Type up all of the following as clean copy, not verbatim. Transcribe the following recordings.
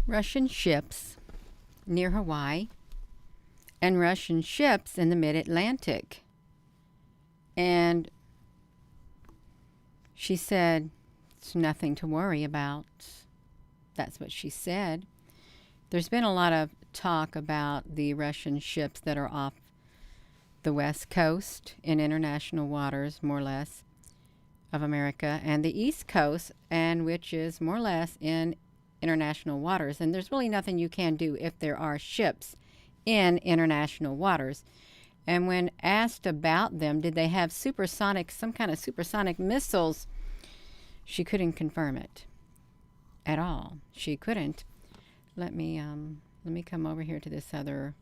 Russian ships near Hawaii and Russian ships in the mid-Atlantic. And she said, it's nothing to worry about. That's what she said. There's been a lot of talk about the Russian ships that are off the west coast in international waters, more or less, of America, and the east coast, and which is more or less in international waters. And there's really nothing you can do if there are ships in international waters. And when asked about them, did they have supersonic, some kind of supersonic missiles, she couldn't confirm it at all. She couldn't. Let me come over here to this other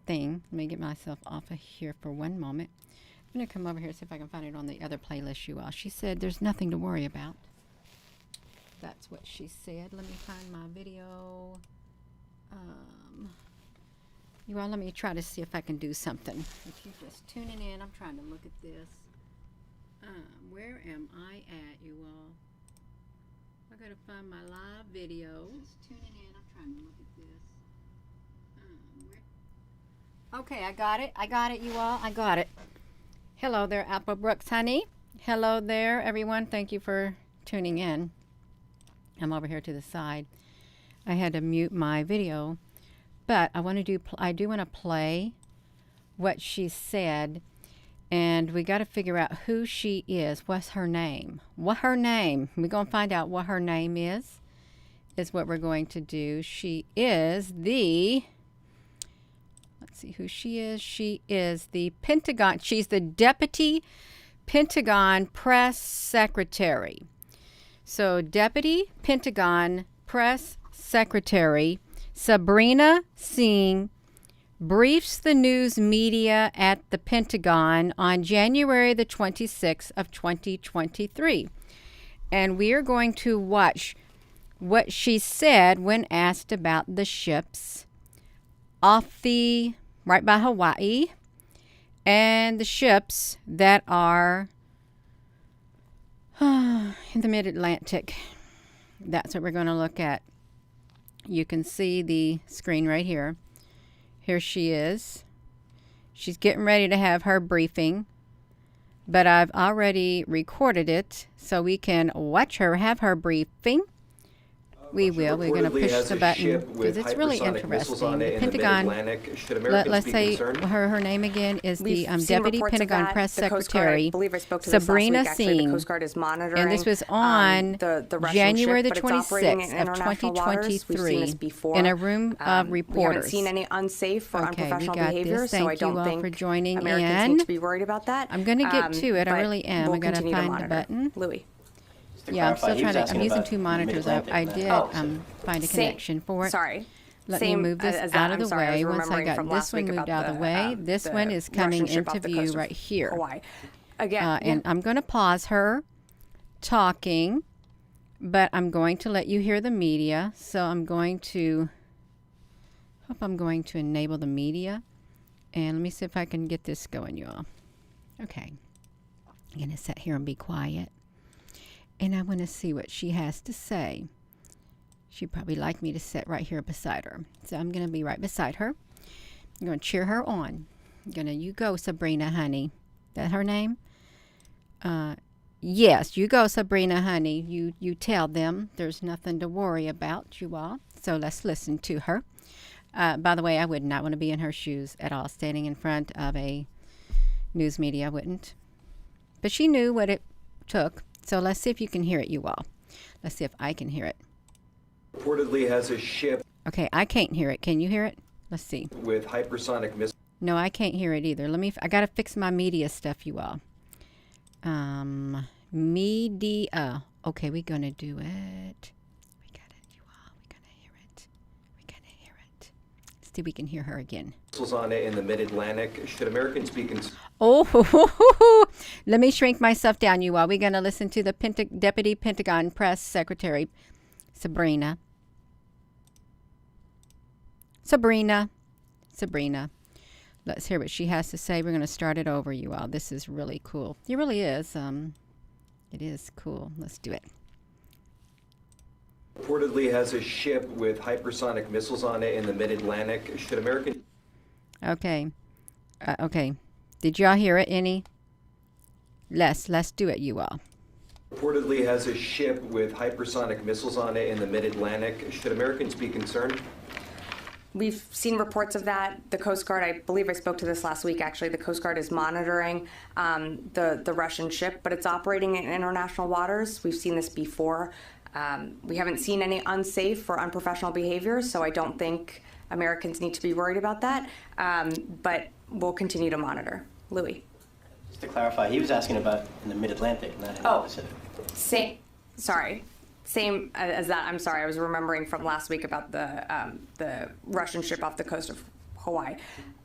thing. Let me get myself off of here for one moment. I'm going to come over here and see if I can find it on the other playlist you all. She said there's nothing to worry about. That's what she said. Let me find my video. You all, let me try to see if I can do something. If you're just tuning in, I'm trying to look at this. Where am I at, you all? I gotta find my live video. Just tuning in, I'm trying to look at this. Okay, I got it. I got it, you all. I got it. Hello there, Apple Brooks, honey. Hello there, everyone. Thank you for tuning in. I'm over here to the side. I had to mute my video, but I do want to play what she said, and we got to figure out who she is. What's her name? What her name? We're going to find out what her name is what we're going to do. She is the, let's see who she is. She is the Pentagon. She's the Deputy Pentagon Press Secretary. So, Deputy Pentagon Press Secretary Sabrina Singh briefs the news media at the Pentagon on January the 26th of 2023. And we are going to watch what she said when asked about the ships right by Hawaii and the ships that are in the mid-Atlantic. That's what we're going to look at. You can see the screen right here. Here she is. She's getting ready to have her briefing, but I've already recorded it so we can watch her have her briefing. We will. We're going to push the button because it's really interesting. The Pentagon, let's say her name again is the Deputy Pentagon Press Secretary, Sabrina Singh. And this was on January the 26th of 2023 in a room of reporters. We haven't seen any unsafe or unprofessional behavior, so I don't think for joining Americans need to be worried about that. I'm going to get to it. I really am. I got to find the button. Louis. Yeah, I'm still trying to. I'm using two monitors. I did find a connection for it. Sorry. Let me move this out of the way. Once I got this one moved out of the way, this one is coming into view right here. Hawaii. Again, and I'm going to pause her talking, but I'm going to let you hear the media. So I'm going to enable the media, and let me see if I can get this going, you all. Okay, I'm going to sit here and be quiet. And I want to see what she has to say. She'd probably like me to sit right here beside her. So I'm going to be right beside her. I'm going to cheer her on. You go, Sabrina, honey. That her name? Yes, you go, Sabrina, honey. You tell them there's nothing to worry about, you all. So let's listen to her. By the way, I would not want to be in her shoes at all, standing in front of a news media. I wouldn't. But she knew what it took. So let's see if you can hear it, you all. Let's see if I can hear it. Reportedly has a ship. Okay, I can't hear it. Can you hear it? Let's see. With hypersonic missiles. No, I can't hear it either. I got to fix my media stuff, you all. Media. Okay, we're going to do it. We got it, you all. We're going to hear it. We're going to hear it. Let's see if we can hear her again. Missiles on it in the mid-Atlantic. Should Americans be concerned? Oh, let me shrink myself down, you all. We're going to listen to the Deputy Pentagon Press Secretary, Sabrina. Let's hear what she has to say. We're going to start it over, you all. This is really cool. It really is. It is cool. Let's do it. Reportedly has a ship with hypersonic missiles on it in the mid-Atlantic. Should American... Okay. Okay. Did y'all hear it any? Let's do it, you all. Reportedly has a ship with hypersonic missiles on it in the mid-Atlantic. Should Americans be concerned? We've seen reports of that. The Coast Guard, I believe I spoke to this last week, actually, the Coast Guard is monitoring the Russian ship, but it's operating in international waters. We've seen this before. We haven't seen any unsafe or unprofessional behavior, so I don't think Americans need to be worried about that, but we'll continue to monitor. Louis. Just to clarify, he was asking about in the mid-Atlantic, not in the Pacific. Same as that. I'm sorry, I was remembering from last week about the Russian ship off the coast of Hawaii.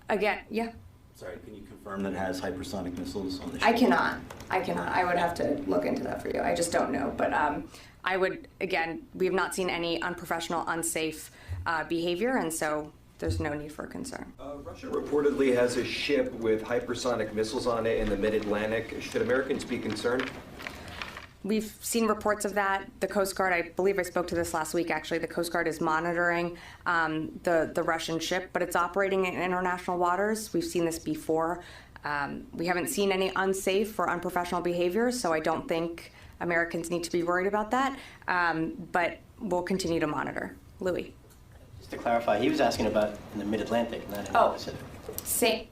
Again, yeah. Sorry, can you confirm that it has hypersonic missiles on the ship? I cannot. I would have to look into that for you. I just don't know. But I would, again, we have not seen any unprofessional, unsafe behavior, and so there's no need for concern. Russia reportedly has a ship with hypersonic missiles on it in the mid-Atlantic. Should Americans be concerned? We've seen reports of that. The Coast Guard, I believe I spoke to this last week, actually, the Coast Guard is monitoring the Russian ship, but it's operating in international waters. We've seen this before. We haven't seen any unsafe or unprofessional behavior, so I don't think Americans need to be worried about that, but we'll continue to monitor. Louis. Just to clarify, he was asking about in the mid-Atlantic, not in the Pacific.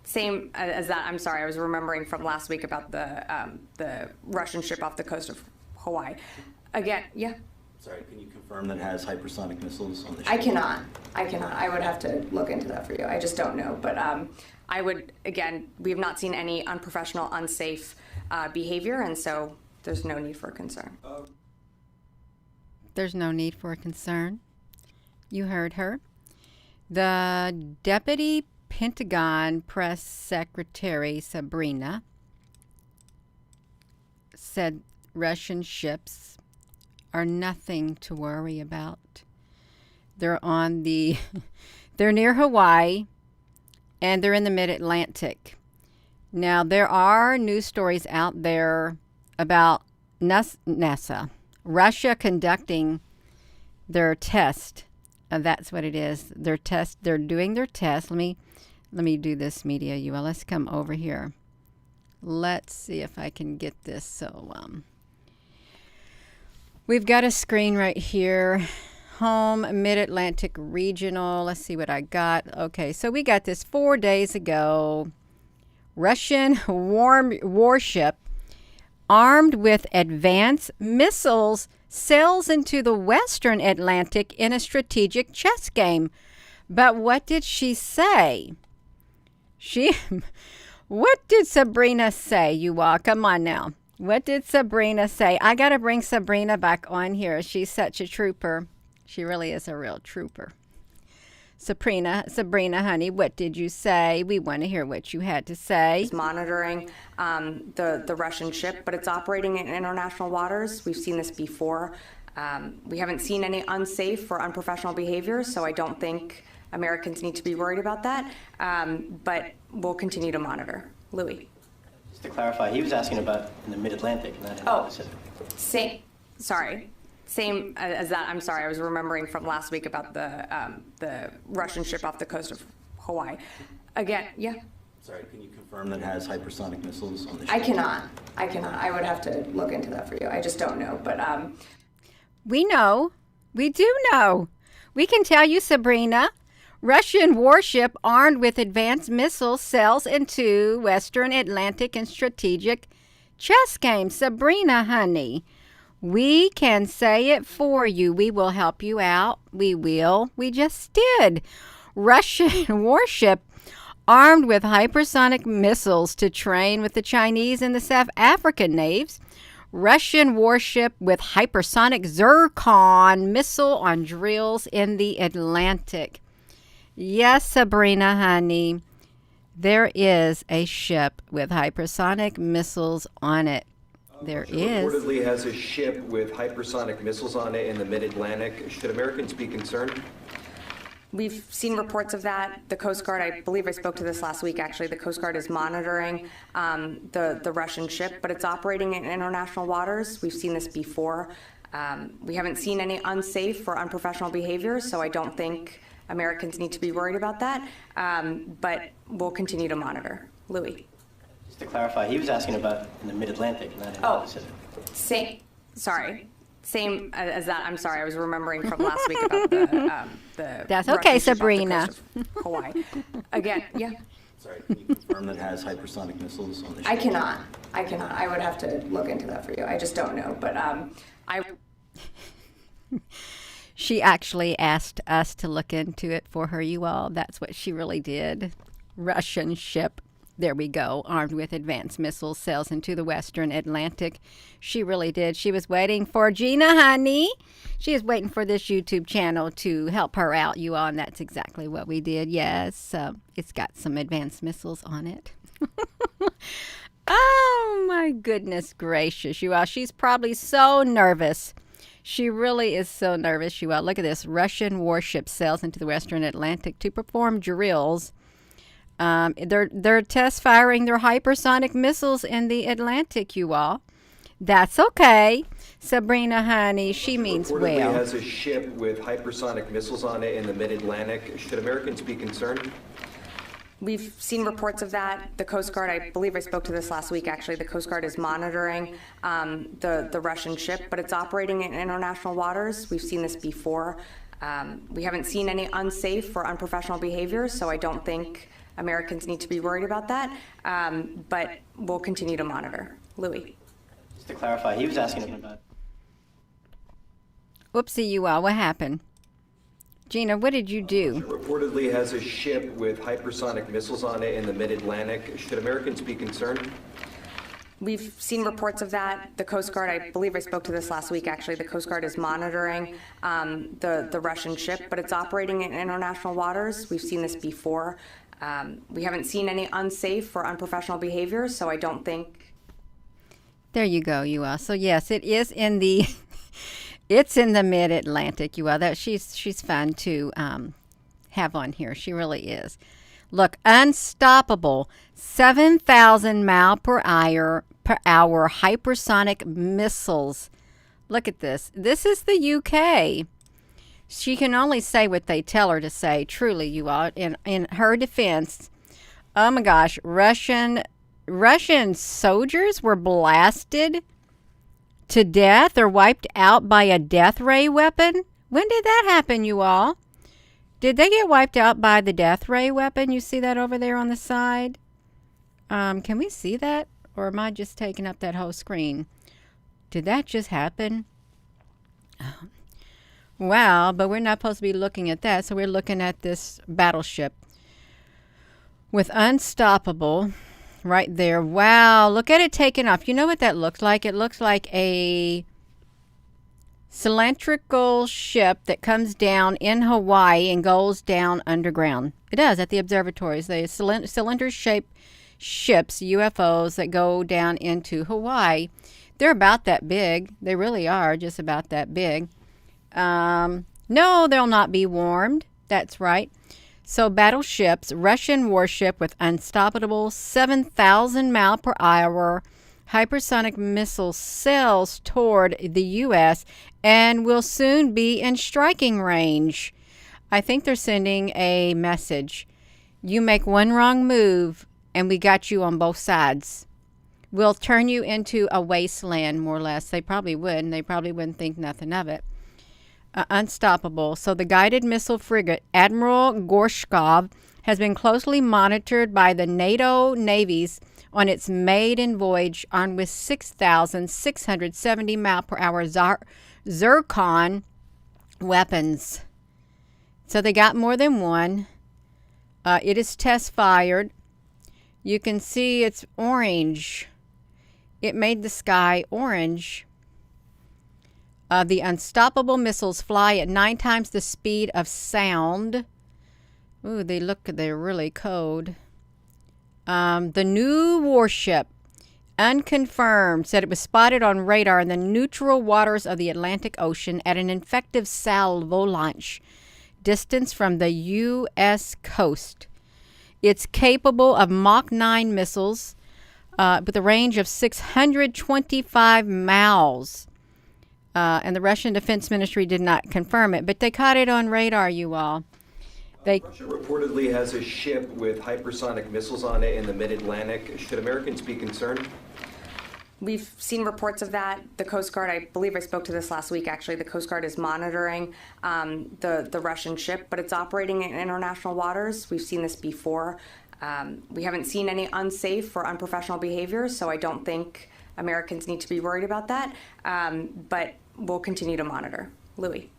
Same as that. I'm sorry, I was remembering from last week about the Russian ship off the coast of Hawaii. Again, yeah. Sorry, can you confirm that it has hypersonic missiles on the ship? I cannot. I would have to look into that for you. I just don't know. But I would, again, we have not seen any unprofessional, unsafe behavior, and so there's no need for concern. There's no need for concern. You heard her. The Deputy Pentagon Press Secretary Sabrina said Russian ships are nothing to worry about. They're near Hawaii, and they're in the mid-Atlantic. Now, there are news stories out there about NASA, Russia conducting their test. That's what it is. They're doing their test. Let me do this, media. You all, let's come over here. Let's see if I can get this. So, we've got a screen right here. Home, Mid-Atlantic Regional. Let's see what I got. Okay, so we got this 4 days ago. Russian warship armed with advanced missiles sails into the Western Atlantic in a strategic chess game. But what did she say? What did Sabrina say, you all? Come on now. What did Sabrina say? I got to bring Sabrina back on here. She's such a trooper. She really is a real trooper. Sabrina, honey, what did you say? We want to hear what you had to say. It's monitoring the Russian ship, but it's operating in international waters. We've seen this before. We haven't seen any unsafe or unprofessional behavior, so I don't think Americans need to be worried about that, but we'll continue to monitor. Louis. Just to clarify, he was asking about in the mid-Atlantic, not in the Pacific. Same as that. I'm sorry, I was remembering from last week about the Russian ship off the coast of Hawaii. Again, yeah. Sorry, can you confirm that it has hypersonic missiles on the ship? I cannot. I would have to look into that for you. I just don't know. But we know. We do know. We can tell you, Sabrina. Russian warship armed with advanced missiles sails into Western Atlantic in strategic chess game. Sabrina, honey. We can say it for you. We will help you out. We will. We just did. Russian warship armed with hypersonic missiles to train with the Chinese and the South African navies. Russian warship with hypersonic Zircon missile on drills in the Atlantic. Yes, Sabrina, honey. There is a ship with hypersonic missiles on it. There is. Reportedly has a ship with hypersonic missiles on it in the mid-Atlantic. Should Americans be concerned? We've seen reports of that. The Coast Guard, I believe I spoke to this last week, actually, the Coast Guard is monitoring the Russian ship, but it's operating in international waters. We've seen this before. We haven't seen any unsafe or unprofessional behavior, so I don't think Americans need to be worried about that. But we'll continue to monitor. Louis. Just to clarify, he was asking about in the mid-Atlantic, not in the Pacific. Same as that. I'm sorry, I was remembering from last week about the That's okay, Russian ship off the Sabrina. coast of Hawaii. Again, yeah. Sorry, can you confirm that it has hypersonic missiles on the ship? I cannot. I would have to look into that for you. I just don't know. But She actually asked us to look into it for her, you all. That's what she really did. Russian ship. There we go. Armed with advanced missiles sails into the Western Atlantic. She really did. She was waiting for Gina, honey. She is waiting for this YouTube channel to help her out, you all. And that's exactly what we did. Yes, it's got some advanced missiles on it. Oh, my goodness gracious, you all. She's probably so nervous. She really is so nervous, you all. Look at this. Russian warship sails into the Western Atlantic to perform drills. They're test firing their hypersonic missiles in the Atlantic, you all. That's okay. Sabrina, honey, she means Reportedly well. has a ship with hypersonic missiles on it in the mid-Atlantic. Should Americans be concerned? We've seen reports of that. The Coast Guard, I believe I spoke to this last week, actually. The Coast Guard is monitoring the Russian ship, but it's operating in international waters. We've seen this before. We haven't seen any unsafe or unprofessional behavior, so I don't think Americans need to be worried about that. But we'll continue to monitor. Louis. Just to clarify, he was asking about. Whoopsie, you all. What happened? Gina, what did you do? Reportedly has a ship with hypersonic missiles on it in the mid-Atlantic. Should Americans be concerned? We've seen reports of that. The Coast Guard, I believe I spoke to this last week, actually. The Coast Guard is monitoring the Russian ship, but it's operating in international waters. We've seen this before. We haven't seen any unsafe or unprofessional behavior, so I don't think. There you go, you all. So yes, it is in the it's in the mid-Atlantic, you all. That she's fun to have on here. She really is. Look, unstoppable 7,000 mile per hour hypersonic missiles. Look at this. This is the UK. She can only say what they tell her to say, truly, you all. In her defense, oh my gosh, Russian soldiers were blasted to death or wiped out by a death ray weapon. When did that happen, you all? Did they get wiped out by the death ray weapon? You see that over there on the side? Can we see that? Or am I just taking up that whole screen? Did that just happen? Wow, but we're not supposed to be looking at that, so we're looking at this battleship with unstoppable right there. Wow, look at it taking off. You know what that looks like? It looks like a cylindrical ship that comes down in Hawaii and goes down underground. It does at the observatories. They cylinder-shaped ships, UFOs, that go down into Hawaii. They're about that big. They really are just about that big. No, they'll not be warmed. That's right. So battleships, Russian warship with unstoppable 7,000 mile per hour hypersonic missile sails toward the U.S. and will soon be in striking range. I think they're sending a message. You make one wrong move and we got you on both sides. We'll turn you into a wasteland, more or less. They probably would, and they probably wouldn't think nothing of it. Unstoppable. So the guided missile frigate Admiral Gorshkov has been closely monitored by the NATO navies on its maiden voyage, armed with 6,670 mile per hour Zircon weapons. So they got more than one. It is test fired. You can see it's orange. It made the sky orange. The unstoppable missiles fly at 9 times the speed of sound. Ooh, they're really cold. The new warship, unconfirmed, said it was spotted on radar in the neutral waters of the Atlantic Ocean at an effective salvo launch distance from the U.S. coast. It's capable of Mach 9 missiles with a range of 625 miles. And the Russian Defense Ministry did not confirm it, but they caught it on radar, you all. Russia reportedly has a ship with hypersonic missiles on it in the mid-Atlantic. Should Americans be concerned? We've seen reports of that. The Coast Guard, I believe I spoke to this last week, actually, the Coast Guard is monitoring the Russian ship, but it's operating in international waters. We've seen this before. We haven't seen any unsafe or unprofessional behavior, so I don't think Americans need to be worried about that, but we'll continue to monitor. Louis.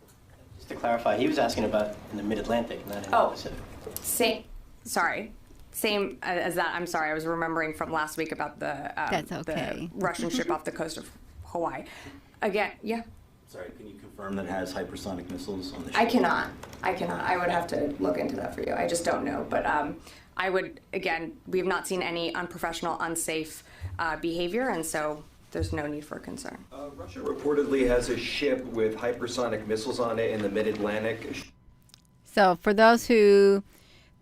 Just to clarify, he was asking about in the mid-Atlantic, not in the Pacific. Same as that. I'm sorry, I was remembering from last week about That's okay. the Russian ship off the coast of Hawaii. Again, yeah. Sorry, can you confirm that it has hypersonic missiles on the ship? I cannot. I would have to look into that for you. I just don't know. But I would, again, we have not seen any unprofessional, unsafe behavior, and so there's no need for concern. Russia reportedly has a ship with hypersonic missiles on it in the mid-Atlantic. So for those who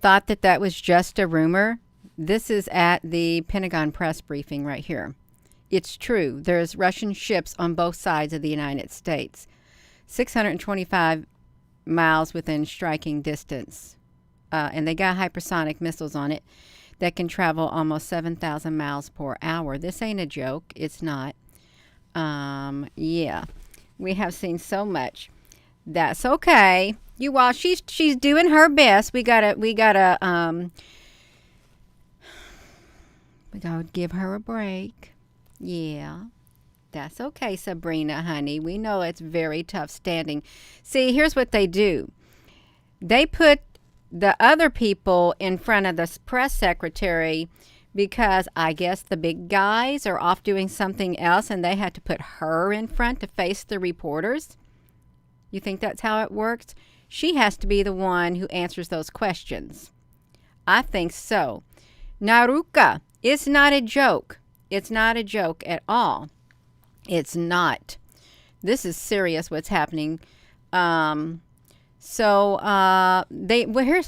thought that that was just a rumor, this is at the Pentagon press briefing right here. It's true. There's Russian ships on both sides of the United States, 625 miles within striking distance. And they got hypersonic missiles on it that can travel almost 7,000 miles per hour. This ain't a joke. It's not. Yeah, we have seen so much. That's okay. You all, she's doing her best. We gotta give her a break. Yeah, that's okay, Sabrina, honey. We know it's very tough standing. See, here's what they do. They put the other people in front of the press secretary because I guess the big guys are off doing something else and they had to put her in front to face the reporters. You think that's how it works? She has to be the one who answers those questions. I think so. Naruka, it's not a joke. It's not a joke at all. It's not. This is serious what's happening. Here's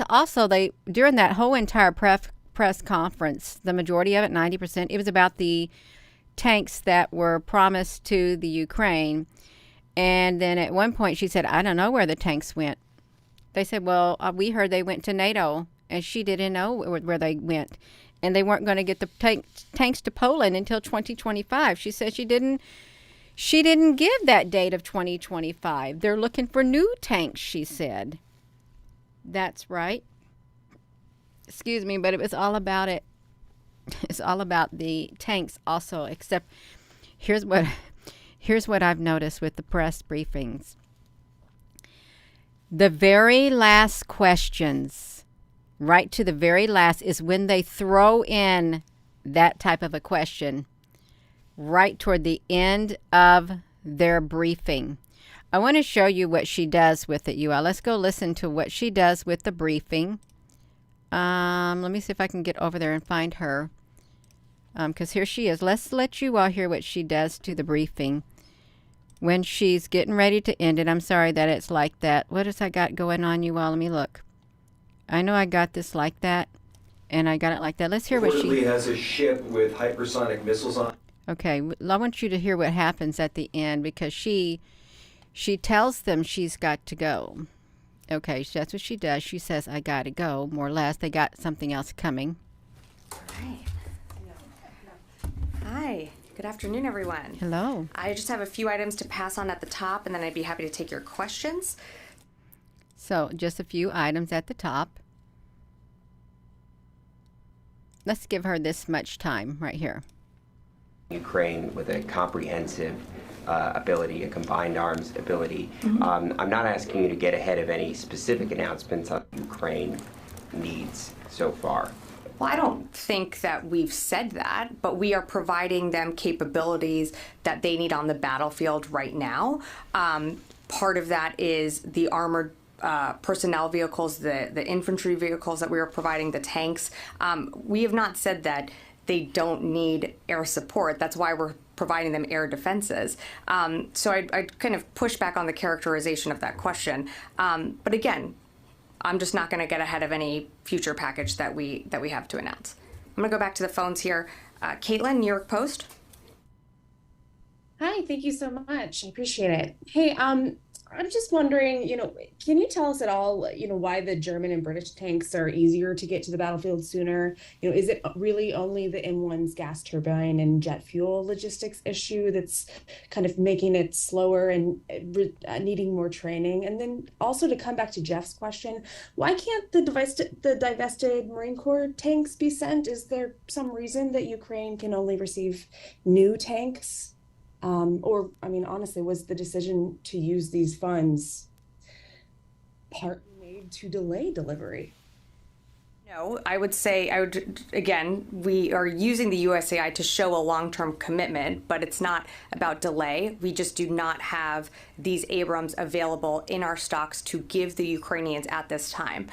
also during that whole entire press conference, the majority of it, 90%, it was about the tanks that were promised to the Ukraine. And then at one point she said, I don't know where the tanks went. They said, well, we heard they went to NATO, and she didn't know where they went. And they weren't going to get the tanks to Poland until 2025. She said she didn't give that date of 2025. They're looking for new tanks, she said. That's right. Excuse me, but it was all about it. It's all about the tanks also, except here's what I've noticed with the press briefings. The very last questions, right to the very last, is when they throw in that type of a question, right toward the end of their briefing. I want to show you what she does with it, you all. Let's go listen to what she does with the briefing. Let me see if I can get over there and find her. Because here she is. Let's let you all hear what she does to the briefing when she's getting ready to end it. I'm sorry that it's like that. What has I got going on, you all? Let me look. I know I got this like that, and I got it like that. Let's hear what she... Reportedly has a ship with hypersonic missiles on. Okay, I want you to hear what happens at the end, because she tells them she's got to go. Okay, that's what she does. She says, I got to go, more or less. They got something else coming. All right. Hi. Good afternoon, everyone. Hello. I just have a few items to pass on at the top, and then I'd be happy to take your questions. So, just a few items at the top. Let's give her this much time right here. Ukraine with a comprehensive ability, a combined arms ability. I'm not asking you to get ahead of any specific announcements on Ukraine needs so far. Well, I don't think that we've said that, but we are providing them capabilities that they need on the battlefield right now. Part of that is the armored personnel vehicles, the infantry vehicles that we are providing, the tanks. We have not said that they don't need air support. That's why we're providing them air defenses. So I'd kind of push back on the characterization of that question. But again, I'm just not going to get ahead of any future package that we have to announce. I'm going to go back to the phones here. Caitlin, New York Post. Hi, thank you so much. I appreciate it. Hey, I'm just wondering, can you tell us at all, why the German and British tanks are easier to get to the battlefield sooner? Is it really only the M1's gas turbine and jet fuel logistics issue that's kind of making it slower and needing more training? And then also to come back to Jeff's question, why can't the divested Marine Corps tanks be sent? Is there some reason that Ukraine can only receive new tanks? Or, I mean, honestly, was the decision to use these funds partly made to delay delivery? No, again, we are using the USAI to show a long-term commitment, but it's not about delay. We just do not have these Abrams available in our stocks to give the Ukrainians at this time.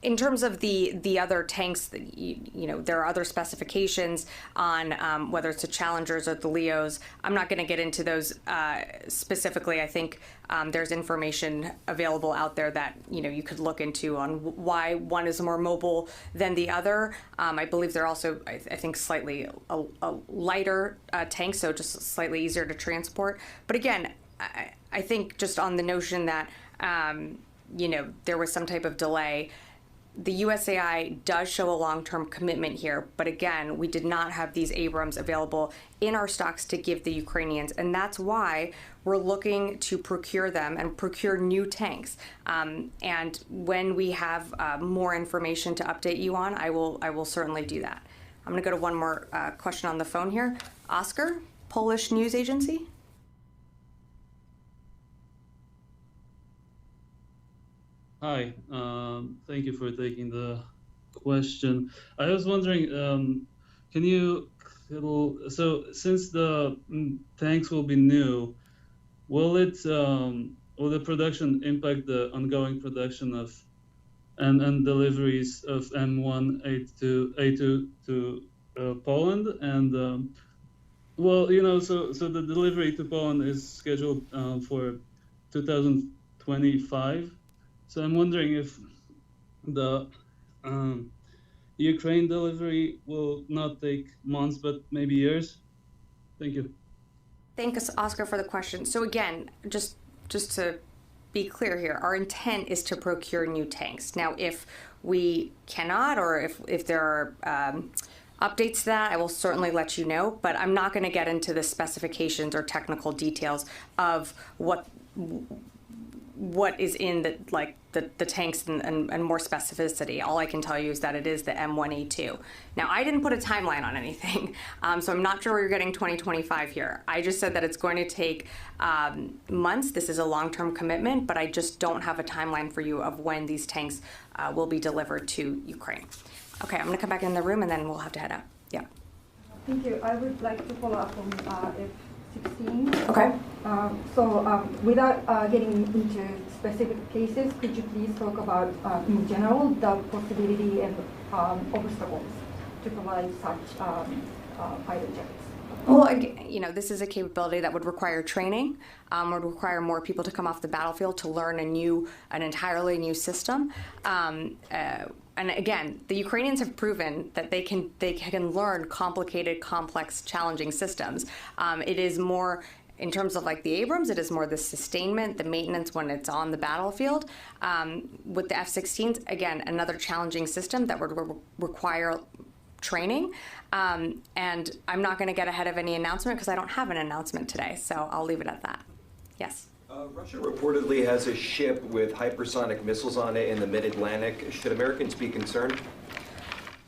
In terms of the other tanks, there are other specifications on whether it's the Challengers or the Leos. I'm not going to get into those specifically. I think there's information available out there that you could look into on why one is more mobile than the other. I believe they're also, I think, slightly a lighter tank, so just slightly easier to transport. But again, I think just on the notion that there was some type of delay. The USAI does show a long-term commitment here, but again, we did not have these Abrams available in our stocks to give the Ukrainians, and that's why we're looking to procure them and procure new tanks. And when we have more information to update you on, I will certainly do that. I'm going to go to one more question on the phone here. Oscar, Polish news agency. Hi, thank you for taking the question. I was wondering, can you, so since the tanks will be new, will the production impact the ongoing production of and deliveries of M1A2 to Poland? And so the delivery to Poland is scheduled for 2025. So I'm wondering if the Ukraine delivery will not take months, but maybe years. Thank you. Thanks, Oscar, for the question. So again, just to be clear here, our intent is to procure new tanks. Now, if we cannot, or if there are updates to that, I will certainly let you know. But I'm not going to get into the specifications or technical details of what is in the tanks and more specificity. All I can tell you is that it is the M1A2. Now, I didn't put a timeline on anything, so I'm not sure where you're getting 2025 here. I just said that it's going to take months. This is a long-term commitment, but I just don't have a timeline for you of when these tanks will be delivered to Ukraine. Okay, I'm going to come back in the room, and then we'll have to head out. Yeah. Thank you. I would like to follow up on F-16. Okay. Without getting into specific cases, could you please talk about, in general, the possibility and obstacles to provide such fighter jets? Well, this is a capability that would require training, would require more people to come off the battlefield to learn an entirely new system. And again, the Ukrainians have proven that they can learn complicated, complex, challenging systems. It is more, in terms of like the Abrams, it is more the sustainment, the maintenance when it's on the battlefield. With the F-16s, again, another challenging system that would require training. And I'm not going to get ahead of any announcement because I don't have an announcement today, so I'll leave it at that. Yes. Russia reportedly has a ship with hypersonic missiles on it in the mid-Atlantic. Should Americans be concerned?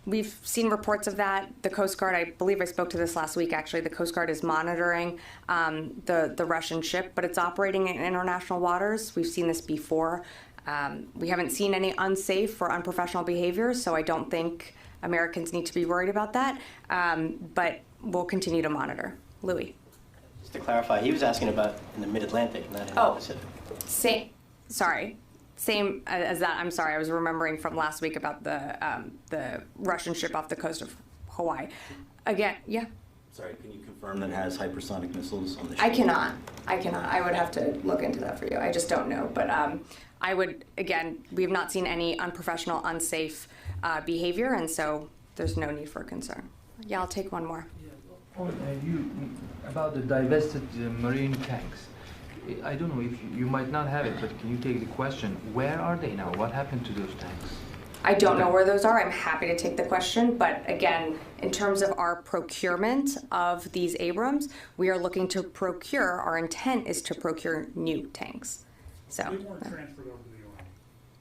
We've seen reports of that. The Coast Guard, I believe I spoke to this last week, actually, the Coast Guard is monitoring the Russian ship, but it's operating in international waters. We've seen this before. We haven't seen any unsafe or unprofessional behavior, so I don't think Americans need to be worried about that, but we'll continue to monitor. Louis. Just to clarify, he was asking about in the mid-Atlantic, not in the Pacific. Same as that. I'm sorry, I was remembering from last week about the Russian ship off the coast of Hawaii. Again, yeah. Sorry, can you confirm that it has hypersonic missiles on the ship? I cannot. I would have to look into that for you. I just don't know. But I would, again, we have not seen any unprofessional, unsafe behavior, and so there's no need for concern. Yeah, I'll take one more. About the divested marine tanks. I don't know if you might not have it, but can you take the question? Where are they now? What happened to those tanks? I don't know where those are. I'm happy to take the question, but again, in terms of our procurement of these Abrams, we are looking to procure. Our intent is to procure new tanks. So. They weren't transferred over to the Army.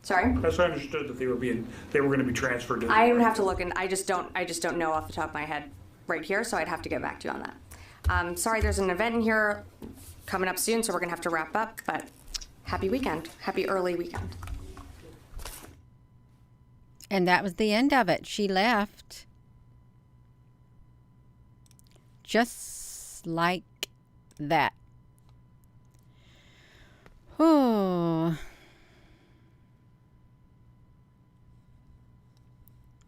Sorry. That's what I understood, that they were going to be transferred to the I would Army. have to look, and I just don't know off the top of my head right here, so I'd have to get back to you on that. Sorry, there's an event in here coming up soon, so we're gonna have to wrap up, but happy weekend. Happy early weekend. And that was the end of it. She left. Just like that. Oh.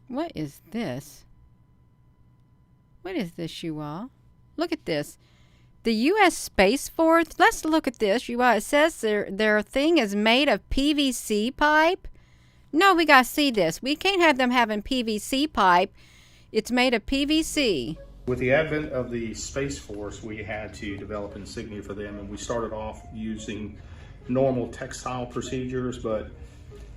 What is this? What is this, you all? Look at this. The U.S. Space Force. Let's look at this, you all. It says their thing is made of PVC pipe. No, we got to see this. We can't have them having PVC pipe. It's made of PVC. With the advent of the Space Force, we had to develop insignia for them, and we started off using normal textile procedures, but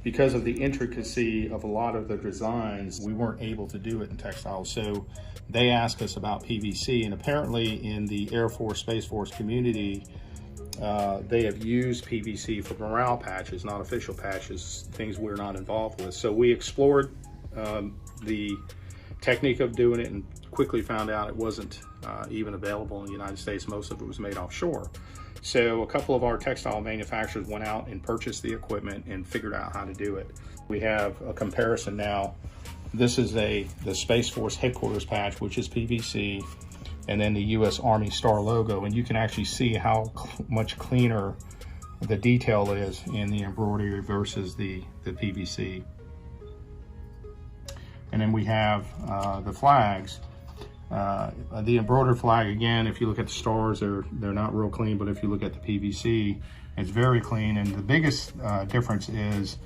because of the intricacy of a lot of the designs, we weren't able to do it in textiles. So they asked us about PVC, and apparently in the Air Force, Space Force community, they have used PVC for morale patches, not official patches, things we're not involved with. So we explored the technique of doing it and quickly found out it wasn't even available in the United States. Most of it was made offshore. So a couple of our textile manufacturers went out and purchased the equipment and figured out how to do it. We have a comparison now. This is the Space Force headquarters patch, which is PVC, and then the U.S. Army Star logo, and you can actually see how much cleaner the detail is in the embroidery versus the PVC. And then we have the flags. The embroidered flag, again, if you look at the stars, they're not real clean, but if you look at the PVC, it's very clean. And the biggest difference is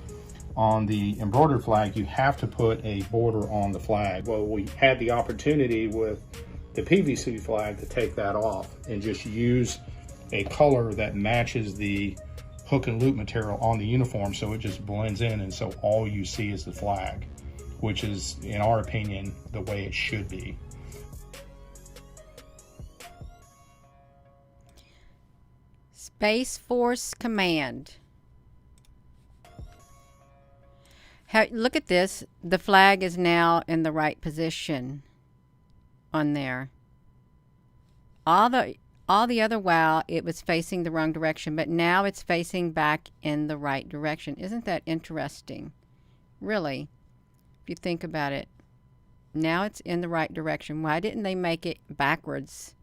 on the embroidered flag, you have to put a border on the flag. Well, we had the opportunity with the PVC flag to take that off and just use a color that matches the hook and loop material on the uniform, so it just blends in, and so all you see is the flag, which is, in our opinion, the way it should be. Space Force Command. Look at this. The flag is now in the right position on there. All the other while it was facing the wrong direction, but now it's facing back in the right direction. Isn't that interesting? Really, if you think about it. Now it's in the right direction. Why didn't they make it backwards?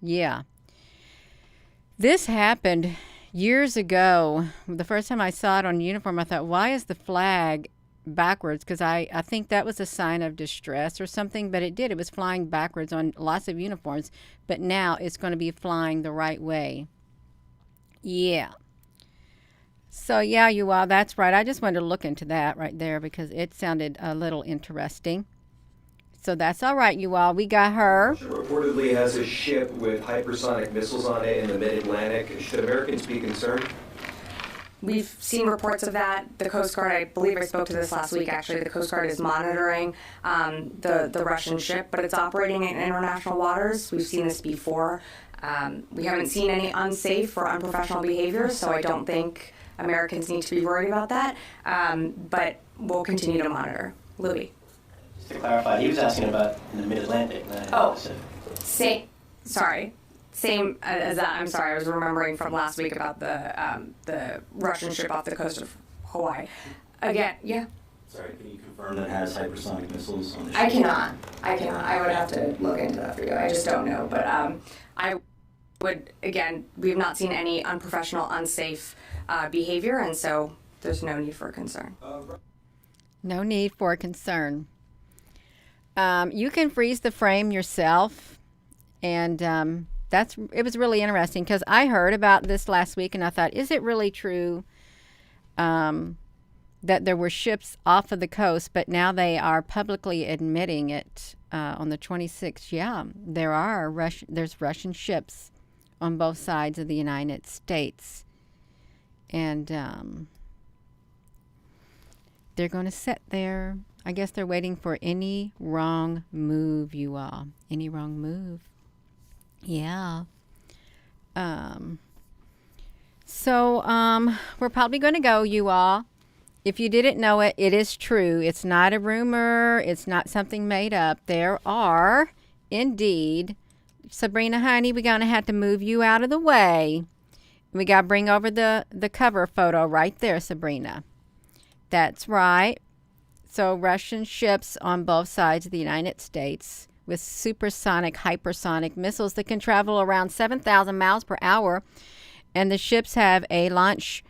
Yeah. This happened years ago. The first time I saw it on uniform, I thought, why is the flag backwards? Because I think that was a sign of distress or something, but it did. It was flying backwards on lots of uniforms, but now it's going to be flying the right way. Yeah. So, yeah, you all, that's right. I just wanted to look into that right there because it sounded a little interesting. So that's all right, you all. We got her. Russia reportedly has a ship with hypersonic missiles on it in the mid-Atlantic. Should Americans be concerned? We've seen reports of that. The Coast Guard, I believe I spoke to this last week, actually, the Coast Guard is monitoring the Russian ship, but it's operating in international waters. We've seen this before. We haven't seen any unsafe or unprofessional behavior, so I don't think Americans need to be worried about that, but we'll continue to monitor. Louis. Just to clarify, he was asking about in the mid-Atlantic, not in the Pacific. Same as that. I'm sorry, I was remembering from last week about the Russian ship off the coast of Hawaii. Again, yeah. Sorry, can you confirm that it has hypersonic missiles on the ship? I cannot. I would have to look into that for you. I just don't know. But I would, again, we've not seen any unprofessional, unsafe behavior, and so there's no need for concern. No need for concern. You can freeze the frame yourself, and it was really interesting because I heard about this last week, and I thought, is it really true that there were ships off of the coast, but now they are publicly admitting it on the 26th, yeah, there's Russian ships on both sides of the United States. And they're going to sit there. I guess they're waiting for any wrong move, you all. Any wrong move. Yeah. So we're probably going to go, you all. If you didn't know it, it is true. It's not a rumor. It's not something made up. There are, indeed, Sabrina, honey, we're going to have to move you out of the way. We got to bring over the cover photo right there, Sabrina. That's right. So Russian ships on both sides of the United States with supersonic, hypersonic missiles that can travel around 7,000 miles per hour. And the ships have a launch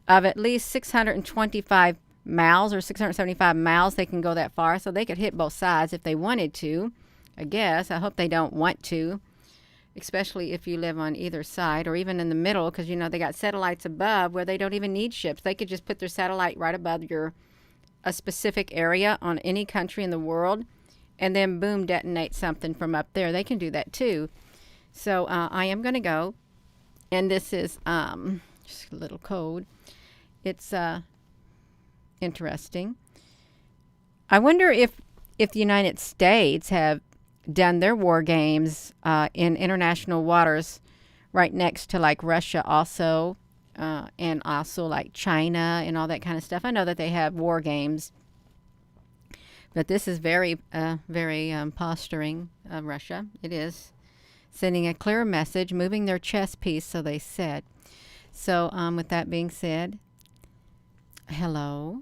of at least 625 miles or 675 miles. They can go that far, so they could hit both sides if they wanted to, I guess. I hope they don't want to, especially if you live on either side or even in the middle, because, you know, they got satellites above where they don't even need ships. They could just put their satellite right above a specific area on any country in the world and then, boom, detonate something from up there. They can do that, too. So I am going to go, and this is just a little code. It's interesting. I wonder if the United States have done their war games in international waters right next to like Russia also, and also like China and all that kind of stuff. I know that they have war games, but this is very posturing of Russia. It is sending a clear message, moving their chess piece, so they said. So with that being said, hello,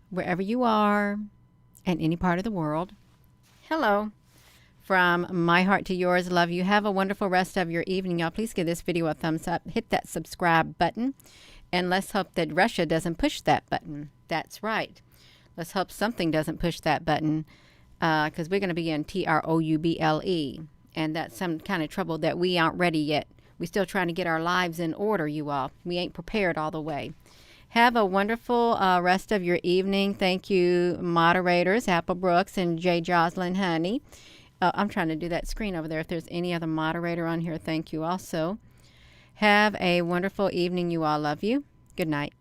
wherever you are in any part of the world. Hello. From my heart to yours, love you. Have a wonderful rest of your evening, y'all. Please give this video a thumbs up. Hit that subscribe button. And let's hope that Russia doesn't push that button. That's right. Let's hope something doesn't push that button, because we're going to be in trouble. And that's some kind of trouble that we aren't ready yet. We're still trying to get our lives in order, you all. We ain't prepared all the way. Have a wonderful rest of your evening. Thank you, moderators, Apple Brooks and J. Jocelyn Honey. I'm trying to do that screen over there. If there's any other moderator on here, thank you also. Have a wonderful evening, you all. Love you. Good night.